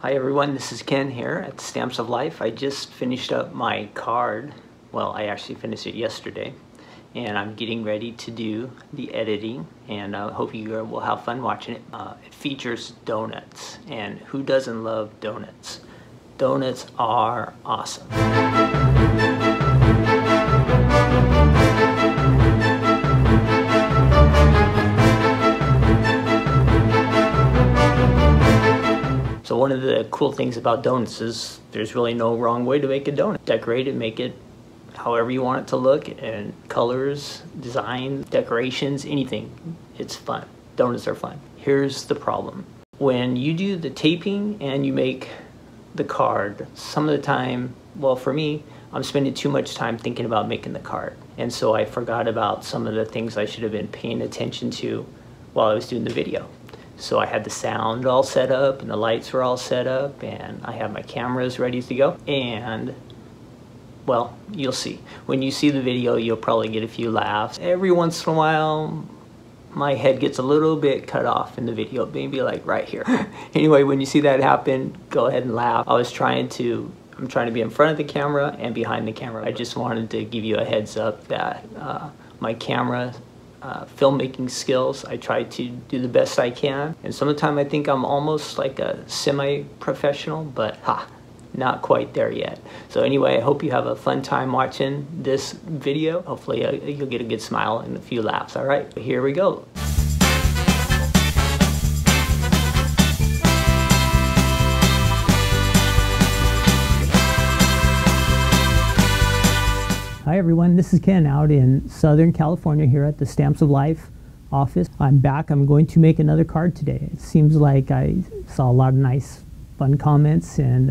Hi everyone, this is Ken here at Stamps of Life. I just finished up my card. Well, I actually finished it yesterday, and I'm getting ready to do the editing, and I hope you will have fun watching it. It features donuts, and who doesn't love donuts? Donuts are awesome. So one of the cool things about donuts is there's really no wrong way to make a donut. Decorate it, make it however you want it to look, and colors, design, decorations, anything. It's fun. Donuts are fun. Here's the problem. When you do the taping and you make the card, some of the time, well for me, I'm spending too much time thinking about making the card. And so I forgot about some of the things I should have been paying attention to while I was doing the video. So I had the sound all set up and the lights were all set up and I have my cameras ready to go. And well, you'll see. When you see the video, you'll probably get a few laughs. Every once in a while, my head gets a little bit cut off in the video, maybe like right here. Anyway, when you see that happen, go ahead and laugh. I'm trying to be in front of the camera and behind the camera. I just wanted to give you a heads up that my camera filmmaking skills, I try to do the best I can. And some of the time I think I'm almost like a semi-professional, but not quite there yet. So anyway, I hope you have a fun time watching this video. Hopefully you'll get a good smile and a few laughs. All right, here we go. Hi everyone, this is Ken out in Southern California here at the Stamps of Life office. I'm back. I'm going to make another card today. It seems like I saw a lot of nice fun comments and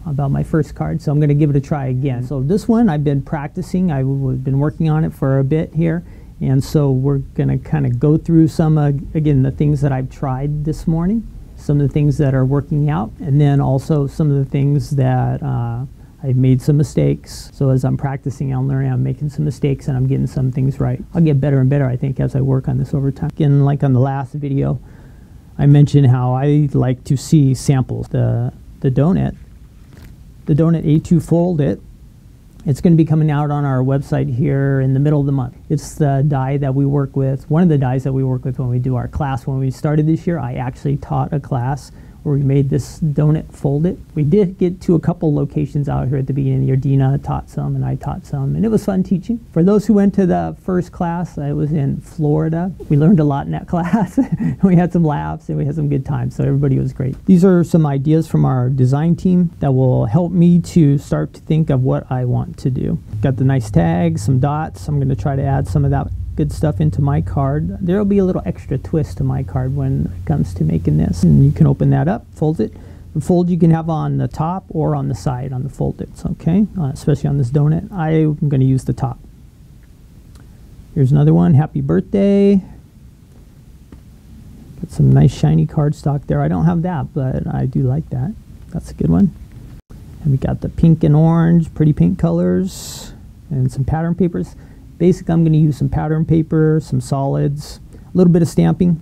about my first card, so I'm going to give it a try again. So this one I've been practicing. I've been working on it for a bit here, and so we're going to kind of go through some again the things that I've tried this morning, some of the things that are working out, and then also some of the things that I've made some mistakes. So as I'm practicing, I'm learning, I'm making some mistakes, and I'm getting some things right. I'll get better and better, I think, as I work on this over time. Again, like on the last video, I mentioned how I like to see samples. The donut A2 Fold It, it's going to be coming out on our website here in the middle of the month. It's the die that we work with, one of the dies that we work with when we do our class. When we started this year, I actually taught a class where we made this donut fold it. We did get to a couple locations out here at the beginning of the year. Dina taught some and I taught some, and it was fun teaching. For those who went to the first class, I was in Florida. We learned a lot in that class. We had some laughs and we had some good times, so everybody was great. These are some ideas from our design team that will help me to start to think of what I want to do. Got the nice tags, some dots. I'm going to try to add some of that good stuff into my card. There will be a little extra twist to my card when it comes to making this. And you can open that up, fold it. The fold you can have on the top or on the side on the fold it, okay? Especially on this donut. I'm going to use the top. Here's another one, happy birthday. Got some nice shiny cardstock there. I don't have that, but I do like that. That's a good one. And we got the pink and orange, pretty pink colors, and some pattern papers. Basically, I'm going to use some pattern paper, some solids, a little bit of stamping.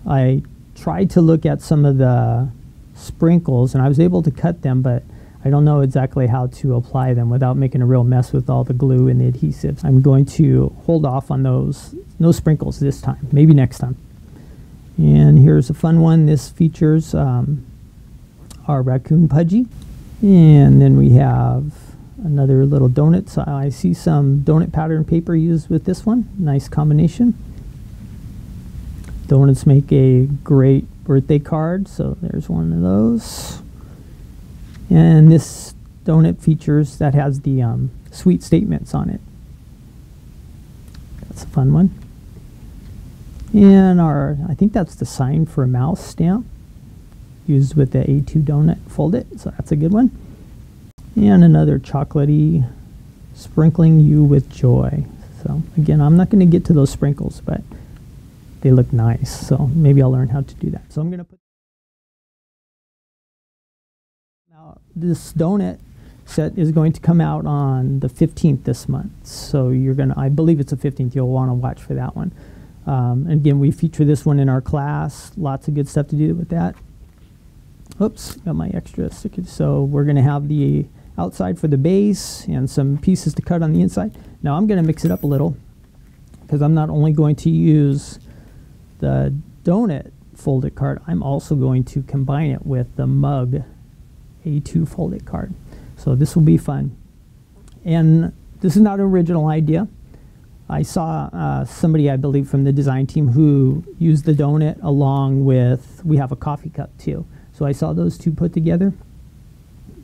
I tried to look at some of the sprinkles, and I was able to cut them, but I don't know exactly how to apply them without making a real mess with all the glue and the adhesives. I'm going to hold off on those, no sprinkles this time, maybe next time. And here's a fun one. This features our raccoon Pudgie. And then we have another little donut. So I see some donut pattern paper used with this one. Nice combination. Donuts make a great birthday card, so there's one of those. And this donut features that has the sweet statements on it. That's a fun one. And I think that's the sign for a mouse stamp used with the A2 donut fold it, so that's a good one. And another chocolatey, sprinkling you with joy. So again, I'm not going to get to those sprinkles, but they look nice, so maybe I'll learn how to do that. So I'm going to put now this donut set is going to come out on the 15th this month, so you're gonna, I believe it's the 15th, you'll want to watch for that one. And again, we feature this one in our class. Lots of good stuff to do with that. Oops, got my extra sticker. So we're going to have the outside for the base and some pieces to cut on the inside. Now I'm going to mix it up a little because I'm not only going to use the donut folded card, I'm also going to combine it with the mug A2 folded card. So this will be fun. And this is not an original idea. I saw somebody, I believe, from the design team who used the donut along with, we have a coffee cup too. So I saw those two put together,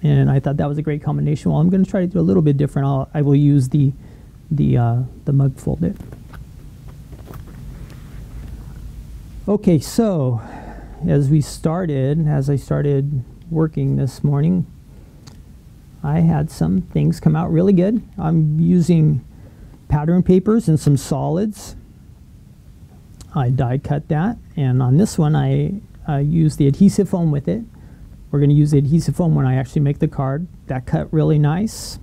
and I thought that was a great combination. Well, I'm going to try to do a little bit different. I will use the mug folder. Okay, so as I started working this morning, I had some things come out really good. I'm using pattern papers and some solids. I die cut that, and on this one I use the adhesive foam with it. We're going to use the adhesive foam when I actually make the card. That cut really nice,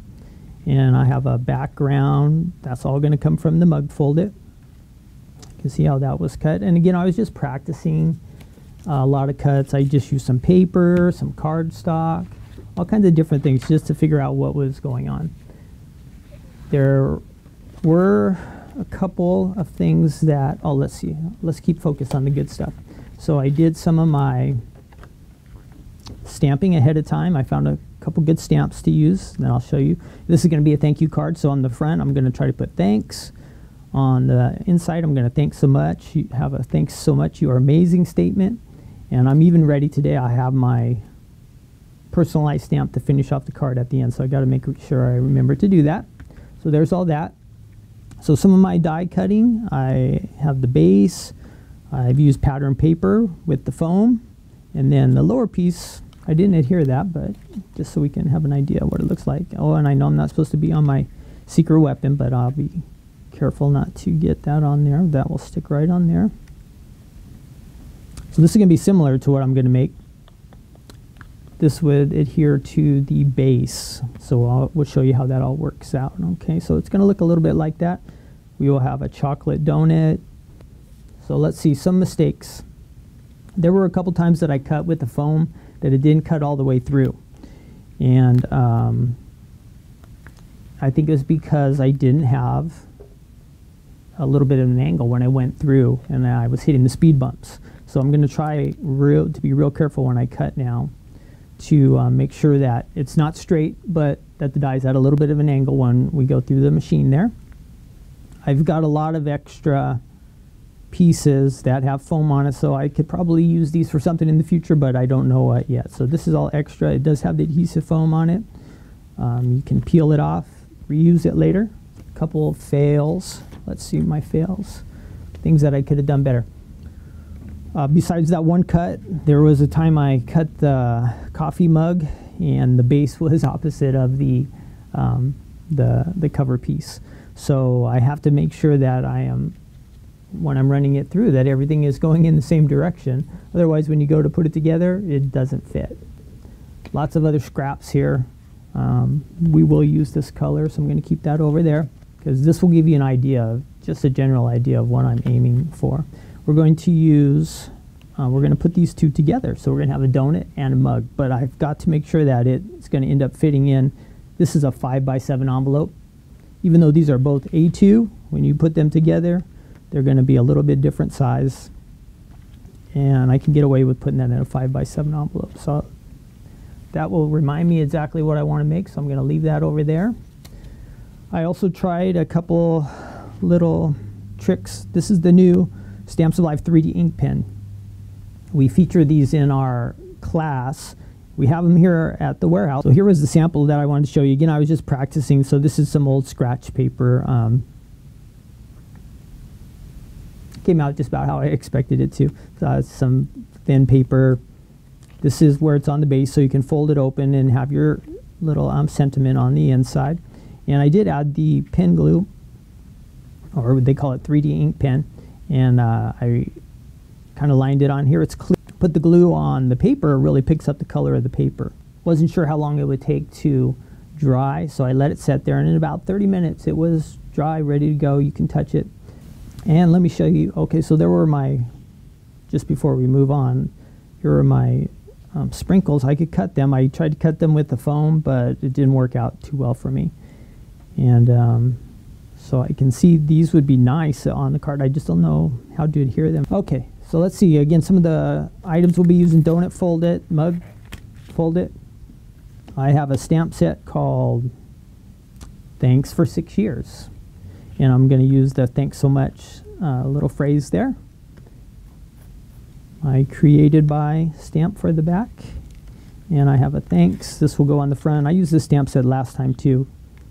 and I have a background. That's all going to come from the mug folded. You can see how that was cut, and again I was just practicing a lot of cuts. I just used some paper, some cardstock, all kinds of different things just to figure out what was going on. There were a couple of things that, oh, let's see, let's keep focused on the good stuff. So I did some of my stamping ahead of time. I found a couple good stamps to use, and I'll show you. This is going to be a thank you card, so on the front I'm going to try to put thanks. On the inside I'm going to thanks so much. You have a thanks so much, you are amazing statement. And I'm even ready today. I have my personalized stamp to finish off the card at the end, so I got to make sure I remember to do that. So there's all that. So some of my die cutting, I have the base, I've used pattern paper with the foam, and then the lower piece, I didn't adhere that, but just so we can have an idea what it looks like. Oh, and I know I'm not supposed to be on my secret weapon, but I'll be careful not to get that on there. That will stick right on there. So this is going to be similar to what I'm going to make. This would adhere to the base, so we'll show you how that all works out. Okay, so it's going to look a little bit like that. We will have a chocolate donut. So let's see some mistakes. There were a couple times that I cut with the foam that it didn't cut all the way through, and I think it was because I didn't have a little bit of an angle when I went through, and I was hitting the speed bumps. So I'm going to try to be real careful when I cut now, to make sure that it's not straight, but that the die's at a little bit of an angle when we go through the machine there. I've got a lot of extra pieces that have foam on it, so I could probably use these for something in the future, but I don't know what yet. So this is all extra. It does have the adhesive foam on it. You can peel it off, reuse it later. A couple of fails. Let's see my fails. Things that I could have done better. Besides that one cut, there was a time I cut the coffee mug and the base was opposite of the cover piece. So I have to make sure that when I'm running it through, that everything is going in the same direction. Otherwise, when you go to put it together, it doesn't fit. Lots of other scraps here. We will use this color, so I'm going to keep that over there, because this will give you an idea, just a general idea of what I'm aiming for. We're going to use, we're going to put these two together. So we're going to have a donut and a mug, but I've got to make sure that it's going to end up fitting in. This is a 5x7 envelope. Even though these are both A2, when you put them together, they're going to be a little bit different size. And I can get away with putting that in a 5x7 envelope. So that will remind me exactly what I want to make, so I'm going to leave that over there. I also tried a couple little tricks. This is the new Stamps of Life 3D ink pen. We feature these in our class. We have them here at the warehouse. So here was the sample that I wanted to show you. Again, I was just practicing, so this is some old scratch paper. Came out just about how I expected it to. Some thin paper. This is where it's on the base, so you can fold it open and have your little sentiment on the inside. And I did add the pen glue, or they call it 3D ink pen. And I kind of lined it on here. It's clear. Put the glue on the paper, it really picks up the color of the paper. Wasn't sure how long it would take to dry, so I let it set there, and in about 30 minutes it was dry, ready to go. You can touch it. And let me show you. Okay, so there were my, just before we move on, here are my sprinkles, I could cut them. I tried to cut them with the foam, but it didn't work out too well for me. And so I can see these would be nice on the card. I just don't know how to adhere them. Okay, so let's see. Again, some of the items we'll be using: donut, fold it; mug, fold it. I have a stamp set called Thanks for 6 Years. And I'm going to use the thanks so much little phrase there. I created by stamp for the back. And I have a thanks. This will go on the front. I used this stamp set last time too.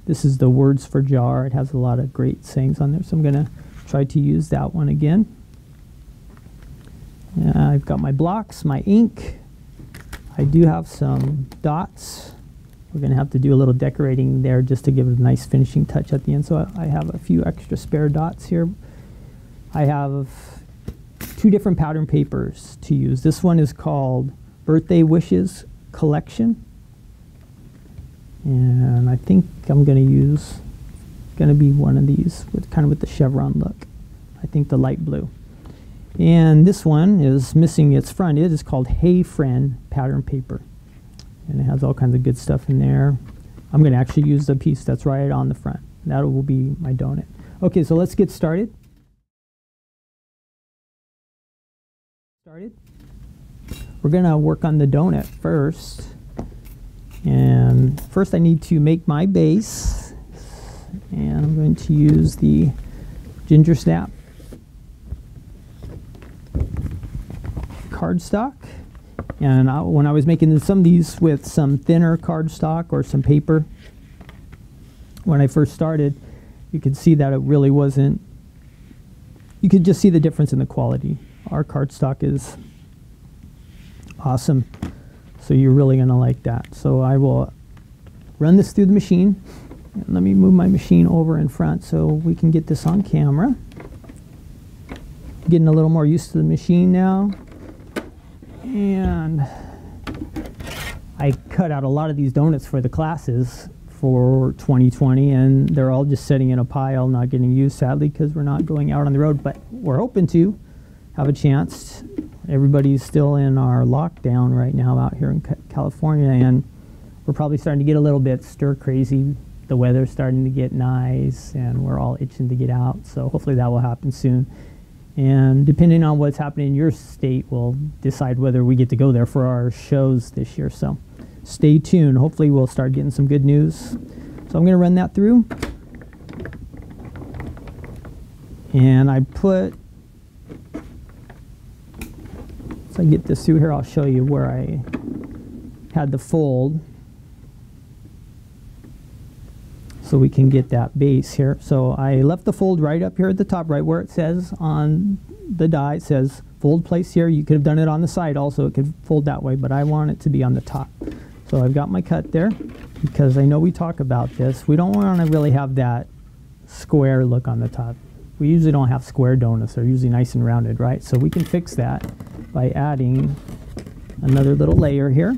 This is the words for jar. It has a lot of great sayings on there. So I'm going to try to use that one again. I've got my blocks, my ink. I do have some dots. We're going to have to do a little decorating there just to give it a nice finishing touch at the end. So I have a few extra spare dots here. I have 2 different pattern papers to use. This one is called Birthday Wishes Collection. And I think I'm going to be one of these with kind of with the chevron look. I think the light blue. And this one is missing its front. It is called Hey Friend pattern paper. And it has all kinds of good stuff in there. I'm going to actually use the piece that's right on the front. That will be my donut. Okay, so let's get started. We're going to work on the donut first. And first I need to make my base. And I'm going to use the ginger snap cardstock. And when I was making some of these with some thinner cardstock or some paper, when I first started, you could see that it really wasn't, you could just see the difference in the quality. Our cardstock is awesome, so you're really going to like that. So I will run this through the machine. And let me move my machine over in front so we can get this on camera. Getting a little more used to the machine now. And I cut out a lot of these donuts for the classes for 2020, and they're all just sitting in a pile, not getting used, sadly, because we're not going out on the road, but we're hoping to have a chance. Everybody's still in our lockdown right now out here in California, and we're probably starting to get a little bit stir crazy. The weather's starting to get nice, and we're all itching to get out, so hopefully that will happen soon. And depending on what's happening in your state, we'll decide whether we get to go there for our shows this year. So stay tuned. Hopefully we'll start getting some good news. So I'm going to run that through. And I put, so I get this through here, I'll show you where I had the fold. So we can get that base here. So I left the fold right up here at the top, right where it says on the die. It says fold place here. You could have done it on the side also. It could fold that way, but I want it to be on the top. So I've got my cut there because I know we talk about this. We don't want to really have that square look on the top. We usually don't have square donuts. They're usually nice and rounded, right? So we can fix that by adding another little layer here.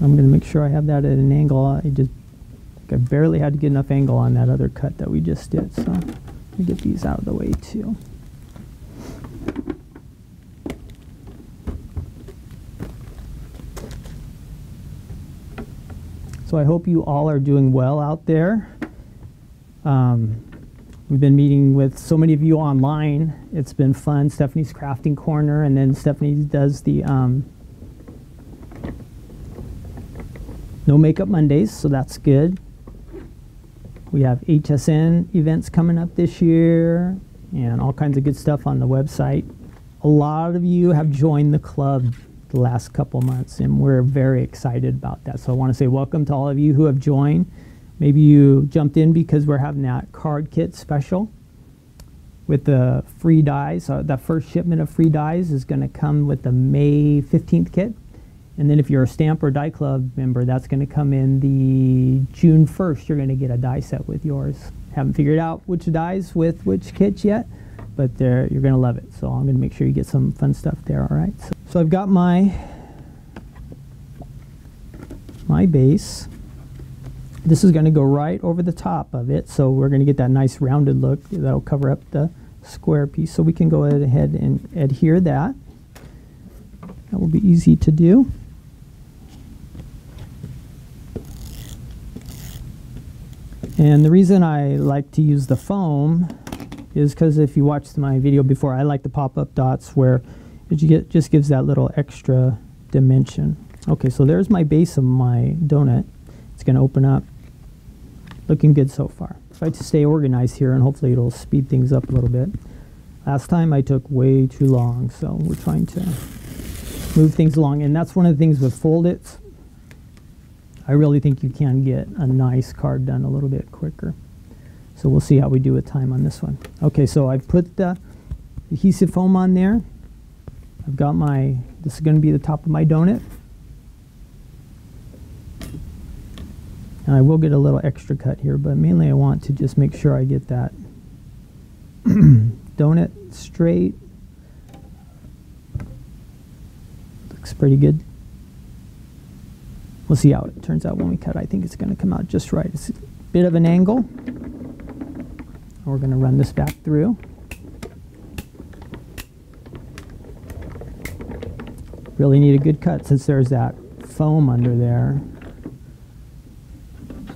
I'm going to make sure I have that at an angle. I barely had to get enough angle on that other cut that we just did. So let me get these out of the way too. So I hope you all are doing well out there. We've been meeting with so many of you online. It's been fun. Stephanie's Crafting Corner, and then Stephanie does the No Makeup Mondays, so that's good. We have HSN events coming up this year and all kinds of good stuff on the website. A lot of you have joined the club the last couple months, and we're very excited about that. So I want to say welcome to all of you who have joined. Maybe you jumped in because we're having that card kit special with the free dies. That first shipment of free dies is going to come with the May 15th kit. And then if you're a Stamp or Die Club member, that's going to come in the June 1st. You're going to get a die set with yours. Haven't figured out which dies with which kits yet, but you're going to love it. So I'm going to make sure you get some fun stuff there, all right? So I've got my base. This is going to go right over the top of it, so we're going to get that nice rounded look that'll cover up the square piece, so we can go ahead and adhere that. That will be easy to do. And the reason I like to use the foam is because if you watched my video before, I like the pop-up dots where it just gives that little extra dimension. Okay, so there's my base of my donut. It's going to open up. Looking good so far. Try to stay organized here, and hopefully it'll speed things up a little bit. Last time I took way too long, so we're trying to move things along. And that's one of the things with Fold-Its. I really think you can get a nice card done a little bit quicker. So we'll see how we do with time on this one. Okay, so I've put the adhesive foam on there. I've got this is going to be the top of my donut. And I will get a little extra cut here, but mainly I want to just make sure I get that donut straight. Looks pretty good. We'll see how it turns out when we cut. I think it's going to come out just right. It's a bit of an angle. We're going to run this back through. Really need a good cut since there's that foam under there.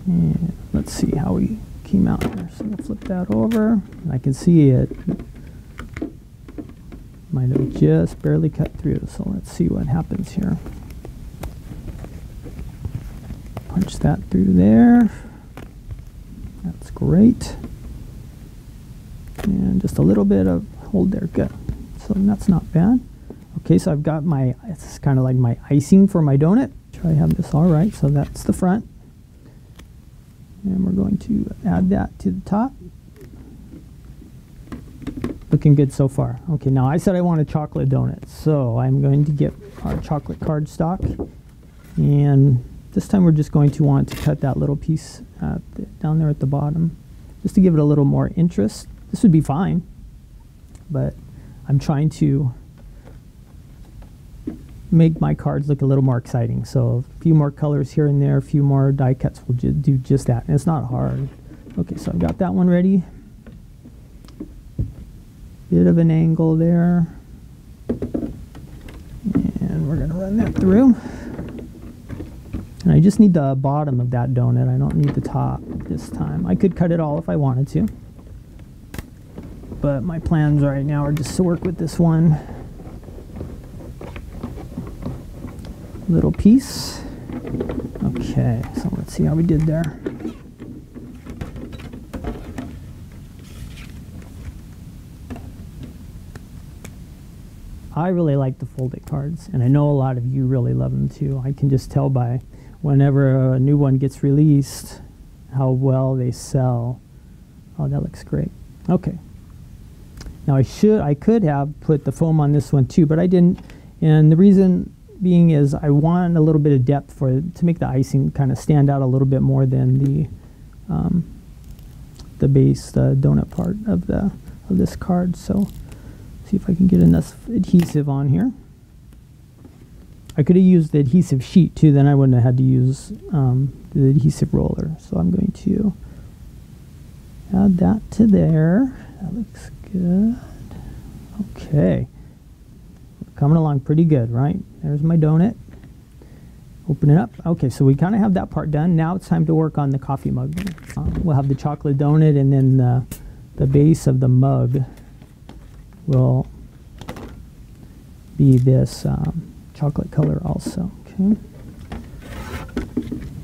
And let's see how we came out here. So we'll flip that over. I can see it might have just barely cut through. So let's see what happens here. Punch that through there. That's great. And just a little bit of hold there. Good. So that's not bad. Okay, so I've got it's kind of like my icing for my donut. Try to have this all right. So that's the front. And we're going to add that to the top. Looking good so far. Okay, now I said I want a chocolate donut. So I'm going to get our chocolate cardstock. And this time we're just going to want to cut that little piece down there at the bottom, just to give it a little more interest. This would be fine, but I'm trying to make my cards look a little more exciting. So a few more colors here and there, a few more die cuts will do just that. And it's not hard. Okay, so I've got that one ready. Bit of an angle there. And we're going to run that through. And I just need the bottom of that donut. I don't need the top this time. I could cut it all if I wanted to. But my plans right now are just to work with this one little piece. Okay, so let's see how we did there. I really like the folded cards, and I know a lot of you really love them too. I can just tell by whenever a new one gets released how well they sell. Oh, that looks great. Okay. Now I could have put the foam on this one too, but I didn't. And the reason being is I want a little bit of depth to make the icing kind of stand out a little bit more than the base, the donut part of this card. So see if I can get enough adhesive on here. I could have used the adhesive sheet too, then I wouldn't have had to use the adhesive roller. So I'm going to add that to there. That looks good. Okay. Coming along pretty good, right? There's my donut. Open it up. Okay, so we kind of have that part done. Now it's time to work on the coffee mug. We'll have the chocolate donut, and then the base of the mug will be this chocolate color also. Okay.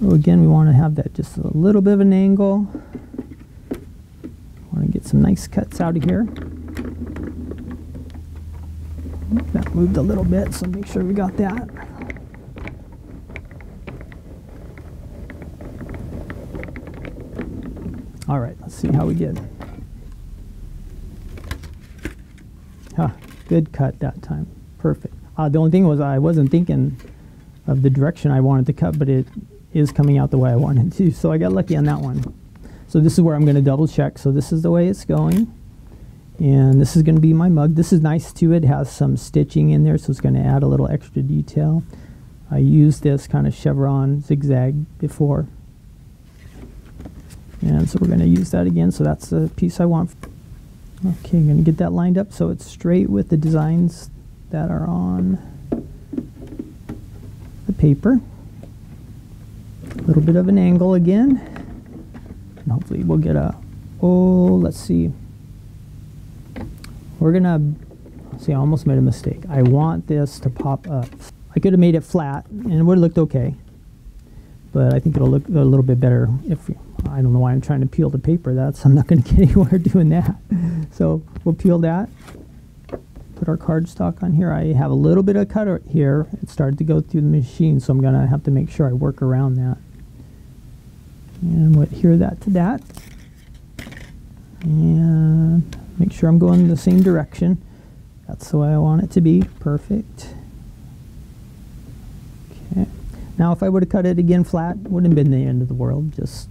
So again, we want to have that just a little bit of an angle. Want to get some nice cuts out of here. That moved a little bit, so make sure we got that. All right, let's see how we did. Good cut that time. Perfect. The only thing was I wasn't thinking of the direction I wanted to cut, but it is coming out the way I wanted to, so I got lucky on that one. So this is where I'm going to double check. So this is the way it's going. And this is going to be my mug. This is nice too. It has some stitching in there, so it's going to add a little extra detail. I used this kind of chevron zigzag before. And so we're going to use that again. So that's the piece I want. Okay, I'm going to get that lined up so it's straight with the designs that are on the paper. A little bit of an angle again. And hopefully we'll get a, oh, let's see. We're going to, see, I almost made a mistake. I want this to pop up. I could have made it flat and it would have looked okay. But I think it'll look a little bit better if, I don't know why I'm trying to peel the paper. I'm not going to get anywhere doing that. So we'll peel that. Put our cardstock on here. I have a little bit of cut here. It started to go through the machine, so I'm going to have to make sure I work around that. And we'll adhere that to that. And make sure I'm going the same direction. That's the way I want it to be. Perfect. Okay. Now if I would have cut it again flat, it wouldn't have been the end of the world. Just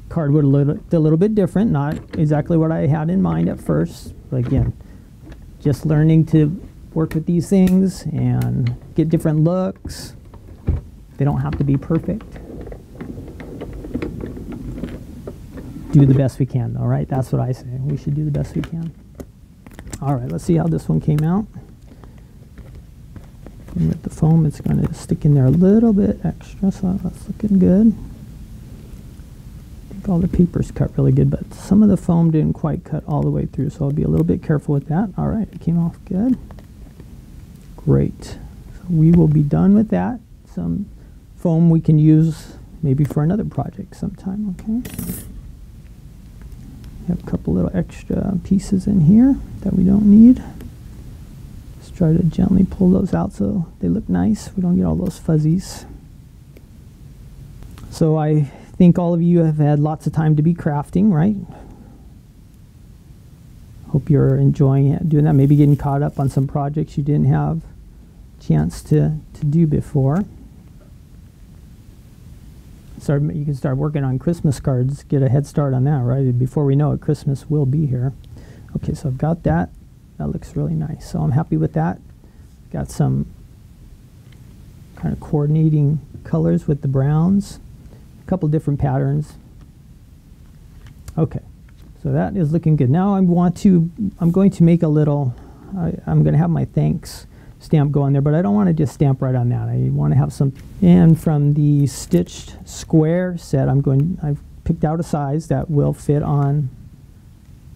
card would have looked a little bit different. Not exactly what I had in mind at first. But again, just learning to work with these things and get different looks. They don't have to be perfect. Do the best we can, all right? That's what I say. We should do the best we can. All right, let's see how this one came out. And with the foam, it's going to stick in there a little bit extra, so that's looking good. I think all the paper's cut really good, but some of the foam didn't quite cut all the way through, so I'll be a little bit careful with that. All right, it came off good. Great. So we will be done with that. Some foam we can use maybe for another project sometime, okay? Have a couple little extra pieces in here that we don't need. Just try to gently pull those out so they look nice. We don't get all those fuzzies. So I think all of you have had lots of time to be crafting, right? Hope you're enjoying it, doing that, maybe getting caught up on some projects you didn't have a chance to do before. You can start working on Christmas cards, get a head start on that, right? Before we know it, Christmas will be here. Okay, so I've got that. That looks really nice. So I'm happy with that. Got some kind of coordinating colors with the browns. A couple different patterns. Okay, so that is looking good. Now I'm going to make a little, I'm going to have my thanks stamp go on there, but I don't want to just stamp right on that. I want to have some, and from the stitched square set, I've picked out a size that will fit on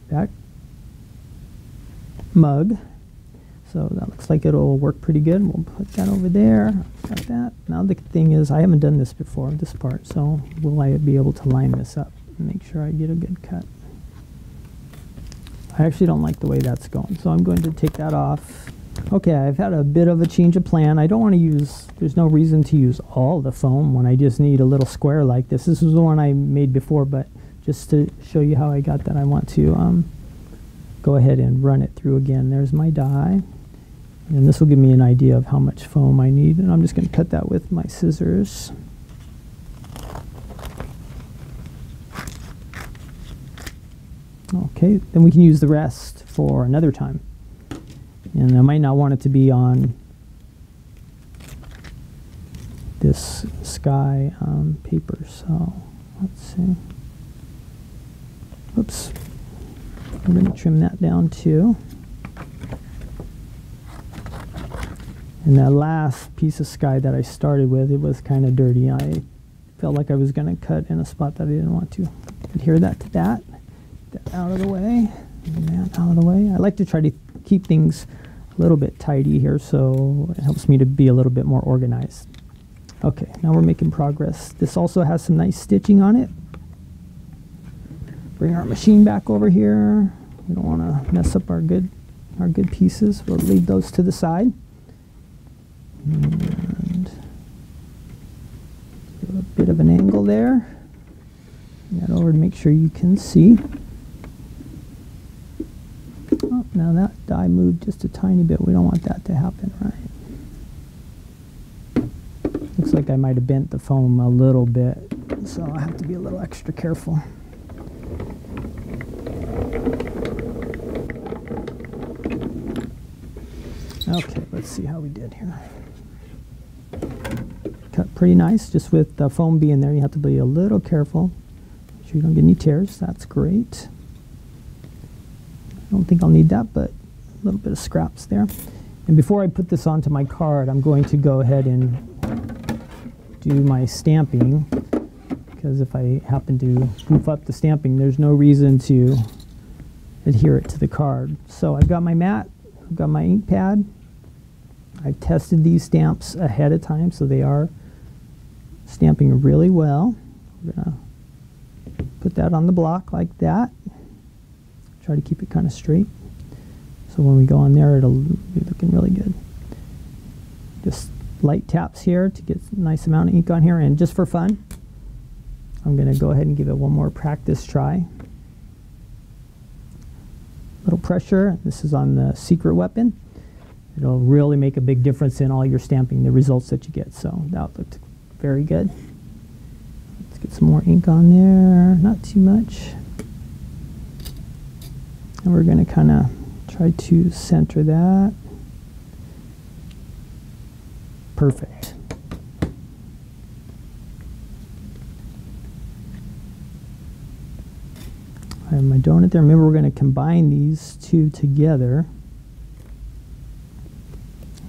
that mug. So that looks like it'll work pretty good. We'll put that over there, like that. Now the thing is, I haven't done this before, this part, so will I be able to line this up and make sure I get a good cut? I actually don't like the way that's going, so I'm going to take that off. Okay, I've had a bit of a change of plan. I don't want to use, there's no reason to use all the foam when I just need a little square like this. This is the one I made before, but just to show you how I got that, I want to go ahead and run it through again. There's my die, and this will give me an idea of how much foam I need, and I'm just going to cut that with my scissors. Okay, then we can use the rest for another time. And I might not want it to be on this sky paper, so let's see. Oops. I'm going to trim that down too. And that last piece of sky that I started with, it was kind of dirty. I felt like I was going to cut in a spot that I didn't want to. Adhere that to that. Get that out of the way. And that out of the way. I like to try to keep things a little bit tidy here, so it helps me to be a little bit more organized. Okay, now we're making progress. This also has some nice stitching on it. Bring our machine back over here. We don't want to mess up our good pieces. We'll leave those to the side. And give a bit of an angle there. Bring that over to make sure you can see. Oh, now that die moved just a tiny bit. We don't want that to happen, right? Looks like I might have bent the foam a little bit, so I have to be a little extra careful. Okay, let's see how we did here. Cut pretty nice, just with the foam being there. You have to be a little careful. Make sure you don't get any tears. That's great. don't think I'll need that, but a little bit of scraps there. And before I put this onto my card, I'm going to go ahead and do my stamping, because if I happen to goof up the stamping, there's no reason to adhere it to the card. So I've got my mat, I've got my ink pad. I've tested these stamps ahead of time, so they are stamping really well. We're gonna put that on the block like that. Try to keep it kind of straight. So when we go on there, it'll be looking really good. Just light taps here to get a nice amount of ink on here, and just for fun, I'm gonna go ahead and give it one more practice try. Little pressure. This is on the secret weapon. It'll really make a big difference in all your stamping, the results that you get. So that looked very good. Let's get some more ink on there, not too much. And we're going to kind of try to center that. Perfect. I have my donut there. Remember, we're going to combine these two together.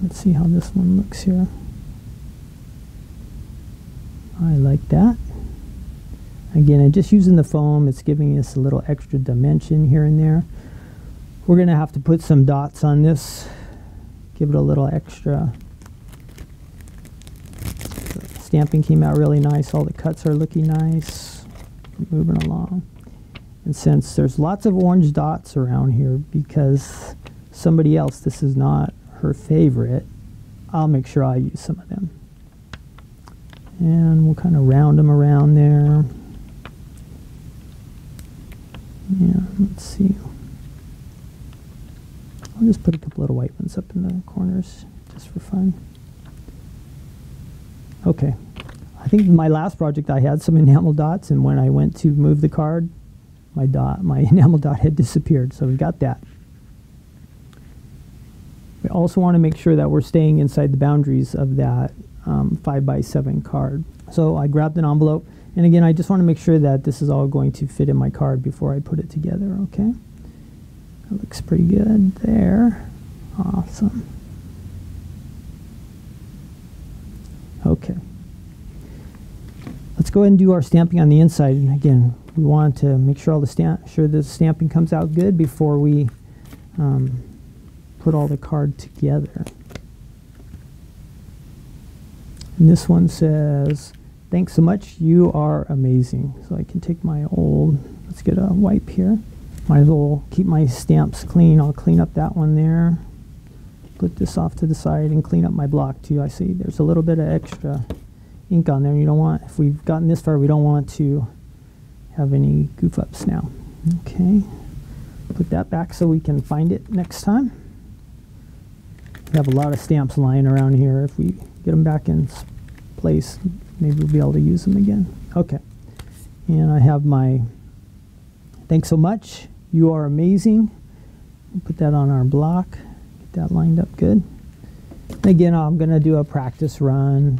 Let's see how this one looks here. I like that. Again, I'm just using the foam. It's giving us a little extra dimension here and there. We're going to have to put some dots on this. Give it a little extra. The stamping came out really nice. All the cuts are looking nice. Moving along. And since there's lots of orange dots around here, because somebody else, this is not her favorite, I'll make sure I use some of them. And we'll kind of round them around there. Yeah, let's see. I'll just put a couple little white ones up in the corners just for fun. Okay. I think my last project I had some enamel dots, and when I went to move the card, my enamel dot had disappeared, so we've got that. We also want to make sure that we're staying inside the boundaries of that 5x7 card. So I grabbed an envelope, and again, I just want to make sure that this is all going to fit in my card before I put it together, okay? That looks pretty good there. Awesome. Okay. Let's go ahead and do our stamping on the inside. And again, we want to make sure all the stamping comes out good before we put all the card together. And this one says, "Thanks so much, you are amazing." So I can take my old, let's get a wipe here. Might as well keep my stamps clean. I'll clean up that one there. Put this off to the side and clean up my block too. I see there's a little bit of extra ink on there. You don't want, if we've gotten this far, we don't want to have any goof ups now. Okay, put that back so we can find it next time. We have a lot of stamps lying around here. If we get them back in place, maybe we'll be able to use them again. Okay, and I have my "Thanks so much, you are amazing." We'll put that on our block, get that lined up good. Again, I'm going to do a practice run.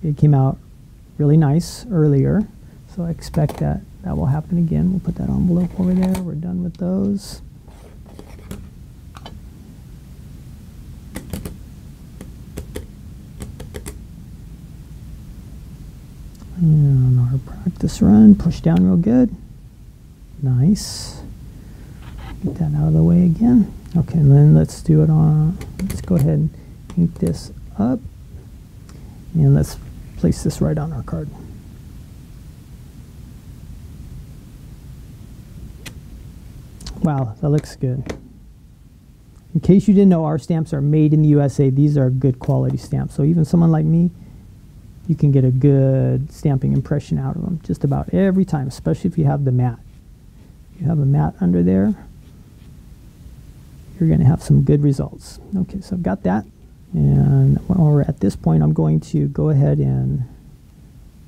It came out really nice earlier, so I expect that that will happen again. We'll put that envelope over there. We're done with those. And our practice run, push down real good. Nice. Get that out of the way again. Okay, and then let's do it on, let's go ahead and ink this up. And let's place this right on our card. Wow, that looks good. In case you didn't know, our stamps are made in the USA. These are good quality stamps. So even someone like me, you can get a good stamping impression out of them just about every time, especially if you have the mat. If you have a mat under there, you're going to have some good results. Okay, so I've got that. And while we're at this point, I'm going to go ahead and,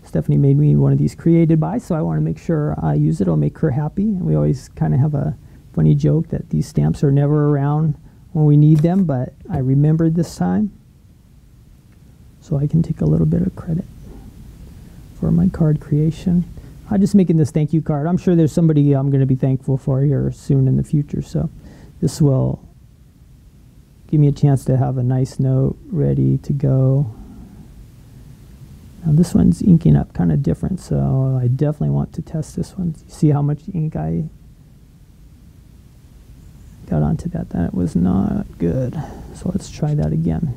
Stephanie made me one of these created by, so I want to make sure I use it. It'll make her happy. And we always kind of have a funny joke that these stamps are never around when we need them, but I remembered this time. So I can take a little bit of credit for my card creation. I'm just making this thank you card. I'm sure there's somebody I'm going to be thankful for here soon in the future, so this will give me a chance to have a nice note ready to go. Now this one's inking up kind of different, so I definitely want to test this one. See how much ink I got onto that. That was not good, so let's try that again.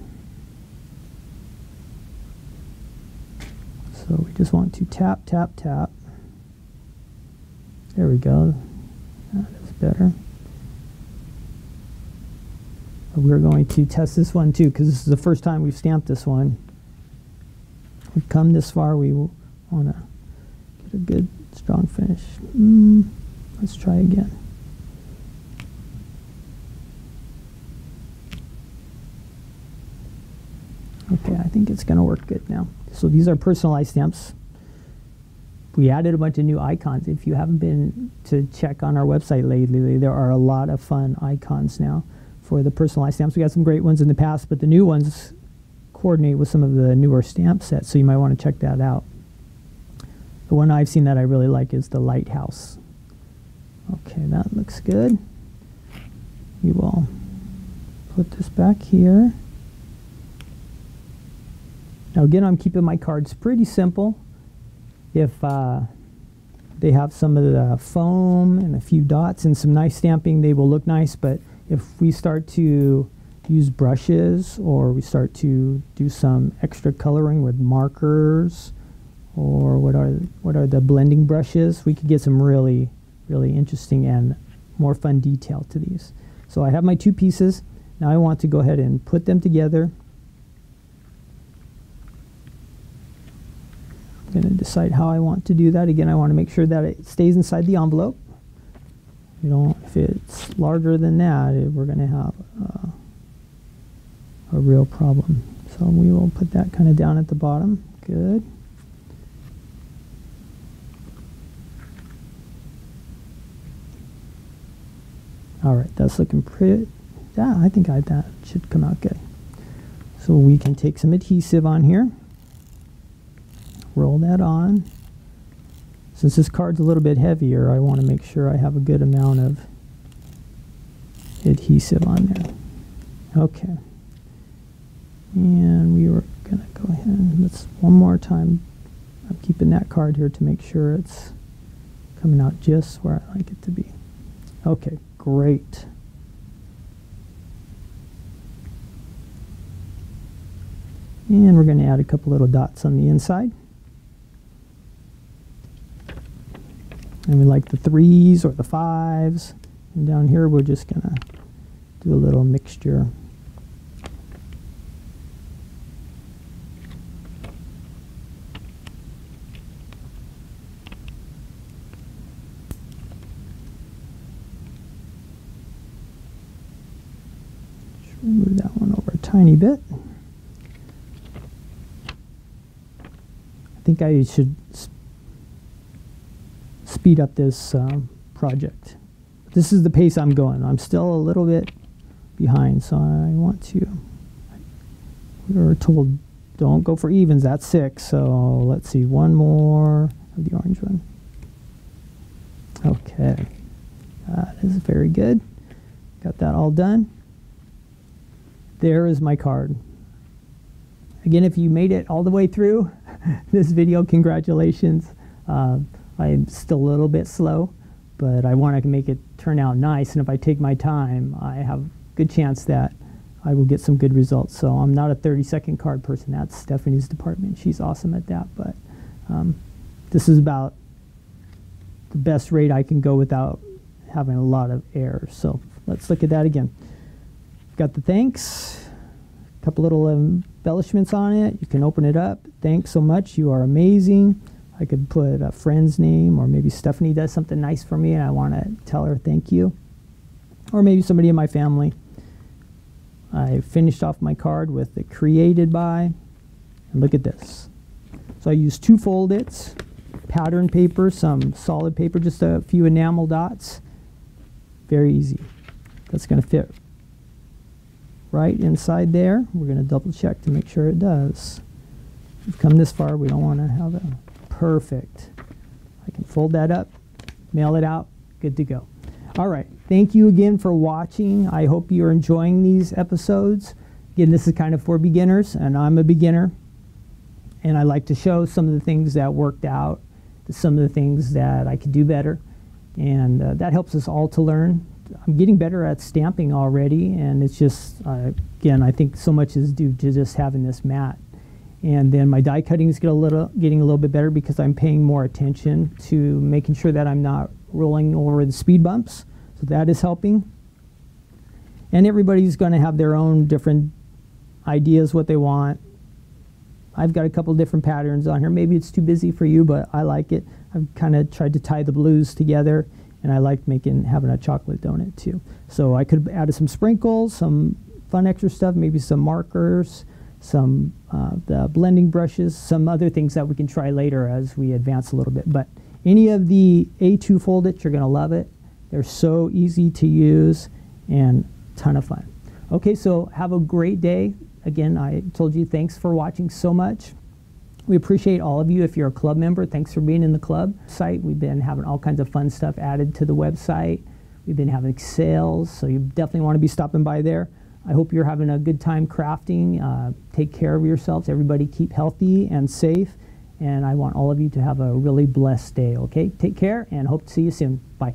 So we just want to tap, tap, tap. There we go. That is better. But we're going to test this one too, because this is the first time we've stamped this one. We've come this far, we want to get a good, strong finish. Let's try again. Okay, I think it's going to work good now. So these are personalized stamps. We added a bunch of new icons. If you haven't been to check on our website lately, there are a lot of fun icons now for the personalized stamps. We got some great ones in the past, but the new ones coordinate with some of the newer stamp sets, so you might want to check that out. The one I've seen that I really like is the Lighthouse. Okay, that looks good. We will put this back here. Now again, I'm keeping my cards pretty simple. If they have some of the foam and a few dots and some nice stamping, they will look nice, but if we start to use brushes or we start to do some extra coloring with markers or what are the blending brushes, we could get some really interesting and more fun detail to these. So I have my two pieces. Now I want to go ahead and put them together. I'm going to decide how I want to do that. Again, I want to make sure that it stays inside the envelope. If it's larger than that, we're going to have a real problem. So we will put that kind of down at the bottom. Good. All right, that's looking pretty. Yeah, I think that should come out good. So we can take some adhesive on here. Roll that on. Since this card's a little bit heavier, I want to make sure I have a good amount of adhesive on there. Okay. And we were going to go ahead and let's one more time. I'm keeping that card here to make sure it's coming out just where I like it to be. Okay, great. And we're going to add a couple little dots on the inside. And we like the 3s or the 5s. And down here we're just going to do a little mixture. Just remove that one over a tiny bit. I think I should speed up this project. This is the pace I'm going. I'm still a little bit behind, so I want to. We were told don't go for evens, that's 6, so let's see, one more of the orange one. Okay, that is very good. Got that all done. There is my card. Again, if you made it all the way through this video, congratulations. I'm still a little bit slow, but I want to make it turn out nice, and if I take my time, I have a good chance that I will get some good results. So I'm not a 30-second card person. That's Stephanie's department. She's awesome at that, but this is about the best rate I can go without having a lot of errors. So let's look at that again. Got the thanks, a couple little embellishments on it. You can open it up. Thanks so much. You are amazing. I could put a friend's name, or maybe Stephanie does something nice for me and I want to tell her thank you. Or maybe somebody in my family. I finished off my card with the created by, and look at this. So I used 2 fold-its, pattern paper, some solid paper, just a few enamel dots. Very easy. That's going to fit right inside there. We're going to double check to make sure it does. We've come this far, we don't want to have a perfect. I can fold that up, mail it out, good to go. All right, thank you again for watching. I hope you're enjoying these episodes. Again, this is kind of for beginners, and I'm a beginner, and I like to show some of the things that worked out, some of the things that I could do better, and that helps us all to learn. I'm getting better at stamping already, and it's just, again, I think so much is due to just having this mat. And then my die cutting is getting a little bit better because I'm paying more attention to making sure that I'm not rolling over the speed bumps. So that is helping. And everybody's going to have their own different ideas, what they want. I've got a couple different patterns on here. Maybe it's too busy for you, but I like it. I've kind of tried to tie the blues together, and I like having a chocolate donut too. So I could have added some sprinkles, some fun extra stuff, maybe some markers, some the blending brushes, some other things that we can try later as we advance a little bit. But any of the A2 foldits, you're going to love it. They're so easy to use and ton of fun. Okay, so have a great day. Again, I told you, thanks for watching so much. We appreciate all of you. If you're a club member, thanks for being in the club site. We've been having all kinds of fun stuff added to the website. We've been having sales, so you definitely want to be stopping by there. I hope you're having a good time crafting. Take care of yourselves. Everybody keep healthy and safe. And I want all of you to have a really blessed day, okay? Take care and hope to see you soon. Bye.